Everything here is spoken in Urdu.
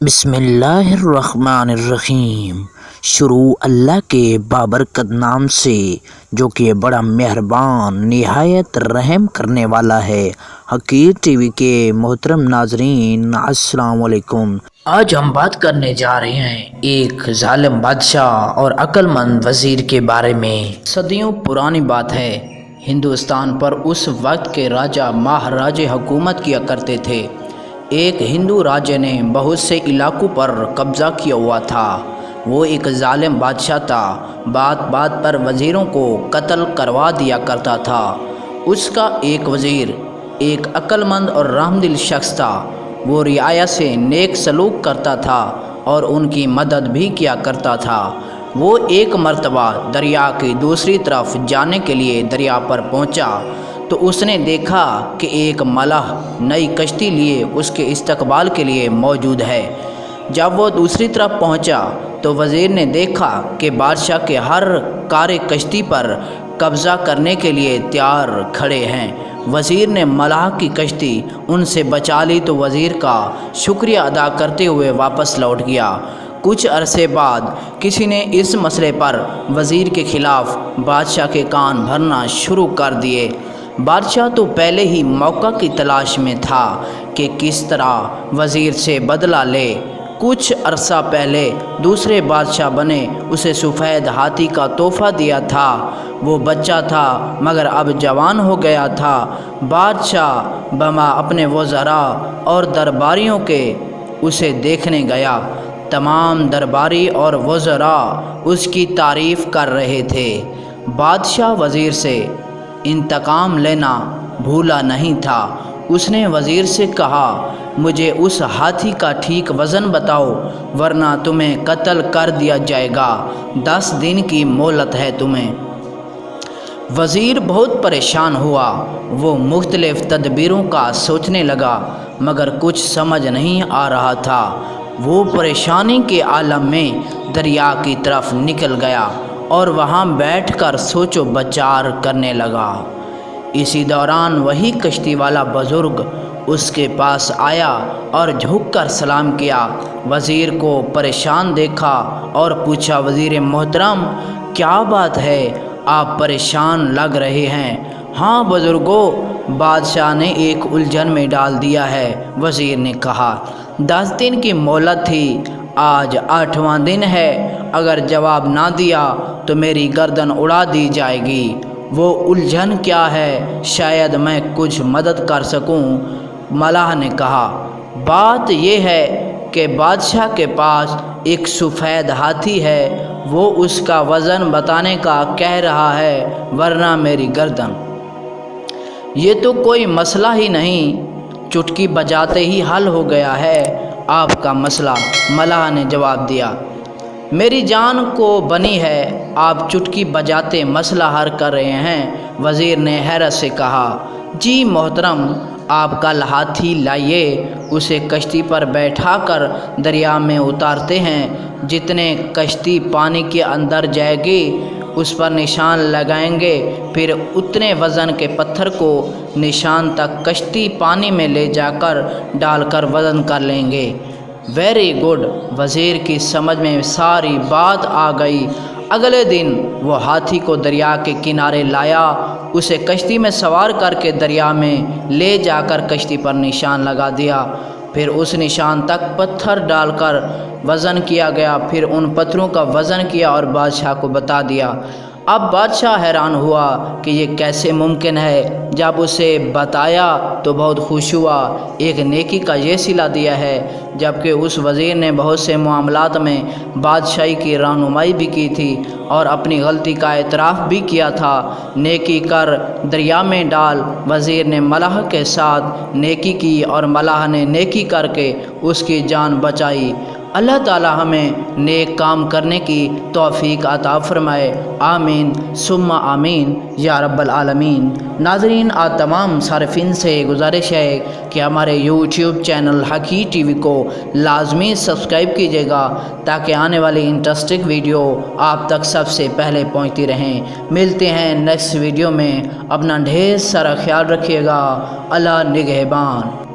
بسم اللہ الرحمن الرحیم۔ شروع اللہ کے بابرکت نام سے جو کہ بڑا مہربان نہایت رحم کرنے والا ہے۔ حقیر ٹی وی کے محترم ناظرین السلام علیکم۔ آج ہم بات کرنے جا رہے ہیں ایک ظالم بادشاہ اور عقل مند وزیر کے بارے میں۔ صدیوں پرانی بات ہے، ہندوستان پر اس وقت کے راجہ مہاراجے حکومت کیا کرتے تھے۔ ایک ہندو راجے نے بہت سے علاقوں پر قبضہ کیا ہوا تھا۔ وہ ایک ظالم بادشاہ تھا، بات بات پر وزیروں کو قتل کروا دیا کرتا تھا۔ اس کا ایک وزیر ایک عقل مند اور رحم دل شخص تھا۔ وہ رعایا سے نیک سلوک کرتا تھا اور ان کی مدد بھی کیا کرتا تھا۔ وہ ایک مرتبہ دریا کی دوسری طرف جانے کے لیے دریا پر پہنچا تو اس نے دیکھا کہ ایک ملاح نئی کشتی لیے اس کے استقبال کے لیے موجود ہے۔ جب وہ دوسری طرف پہنچا تو وزیر نے دیکھا کہ بادشاہ کے ہر کارِ کشتی پر قبضہ کرنے کے لیے تیار کھڑے ہیں۔ وزیر نے ملاح کی کشتی ان سے بچا لی تو وزیر کا شکریہ ادا کرتے ہوئے واپس لوٹ گیا۔ کچھ عرصے بعد کسی نے اس مسئلے پر وزیر کے خلاف بادشاہ کے کان بھرنا شروع کر دیے۔ بادشاہ تو پہلے ہی موقع کی تلاش میں تھا کہ کس طرح وزیر سے بدلہ لے۔ کچھ عرصہ پہلے دوسرے بادشاہ بنے اسے سفید ہاتھی کا تحفہ دیا تھا۔ وہ بچہ تھا مگر اب جوان ہو گیا تھا۔ بادشاہ بما اپنے وزراء اور درباریوں کے اسے دیکھنے گیا۔ تمام درباری اور وزراء اس کی تعریف کر رہے تھے۔ بادشاہ وزیر سے انتقام لینا بھولا نہیں تھا۔ اس نے وزیر سے کہا، مجھے اس ہاتھی کا ٹھیک وزن بتاؤ ورنہ تمہیں قتل کر دیا جائے گا۔ 10 دن کی مہلت ہے تمہیں۔ وزیر بہت پریشان ہوا۔ وہ مختلف تدبیروں کا سوچنے لگا مگر کچھ سمجھ نہیں آ رہا تھا۔ وہ پریشانی کے عالم میں دریا کی طرف نکل گیا اور وہاں بیٹھ کر سوچ و بچار کرنے لگا۔ اسی دوران وہی کشتی والا بزرگ اس کے پاس آیا اور جھک کر سلام کیا۔ وزیر کو پریشان دیکھا اور پوچھا، وزیر محترم کیا بات ہے؟ آپ پریشان لگ رہے ہیں۔ ہاں بزرگو، بادشاہ نے ایک الجھن میں ڈال دیا ہے، وزیر نے کہا۔ 10 دن کی مہلت تھی، آج 8واں دن ہے، اگر جواب نہ دیا تو میری گردن اڑا دی جائے گی۔ وہ الجھن کیا ہے؟ شاید میں کچھ مدد کر سکوں، ملاح نے کہا۔ بات یہ ہے کہ بادشاہ کے پاس ایک سفید ہاتھی ہے، وہ اس کا وزن بتانے کا کہہ رہا ہے ورنہ میری گردن۔ یہ تو کوئی مسئلہ ہی نہیں، چٹکی بجاتے ہی حل ہو گیا ہے آپ کا مسئلہ، ملاح نے جواب دیا۔ میری جان کو بنی ہے، آپ چٹکی بجاتے مسئلہ حل کر رہے ہیں، وزیر نے حیرت سے کہا۔ جی محترم، آپ کل ہاتھی لائیے، اسے کشتی پر بیٹھا کر دریا میں اتارتے ہیں۔ جتنے کشتی پانی کے اندر جائے گی اس پر نشان لگائیں گے، پھر اتنے وزن کے پتھر کو نشان تک کشتی پانی میں لے جا کر ڈال کر وزن کر لیں گے۔ ویری گڈ، وزیر کی سمجھ میں ساری بات آ گئی۔ اگلے دن وہ ہاتھی کو دریا کے کنارے لایا، اسے کشتی میں سوار کر کے دریا میں لے جا کر کشتی پر نشان لگا دیا۔ پھر اس نشان تک پتھر ڈال کر وزن کیا گیا، پھر ان پتھروں کا وزن کیا اور بادشاہ کو بتا دیا۔ اب بادشاہ حیران ہوا کہ یہ کیسے ممکن ہے۔ جب اسے بتایا تو بہت خوش ہوا۔ ایک نیکی کا یہ صلہ دیا ہے، جبکہ اس وزیر نے بہت سے معاملات میں بادشاہی کی رہنمائی بھی کی تھی اور اپنی غلطی کا اعتراف بھی کیا تھا۔ نیکی کر دریا میں ڈال، وزیر نے ملاح کے ساتھ نیکی کی اور ملاح نے نیکی کر کے اس کی جان بچائی۔ اللہ تعالی ہمیں نیک کام کرنے کی توفیق عطا فرمائے، آمین ثم آمین یا رب العالمین۔ ناظرین، آج تمام صارفین سے گزارش ہے کہ ہمارے یوٹیوب چینل حقیر ٹی وی کو لازمی سبسکرائب کیجیے گا تاکہ آنے والی انٹرسٹنگ ویڈیو آپ تک سب سے پہلے پہنچتی رہیں۔ ملتے ہیں نیکسٹ ویڈیو میں، اپنا ڈھیر سارا خیال رکھیے گا۔ اللہ نگہبان۔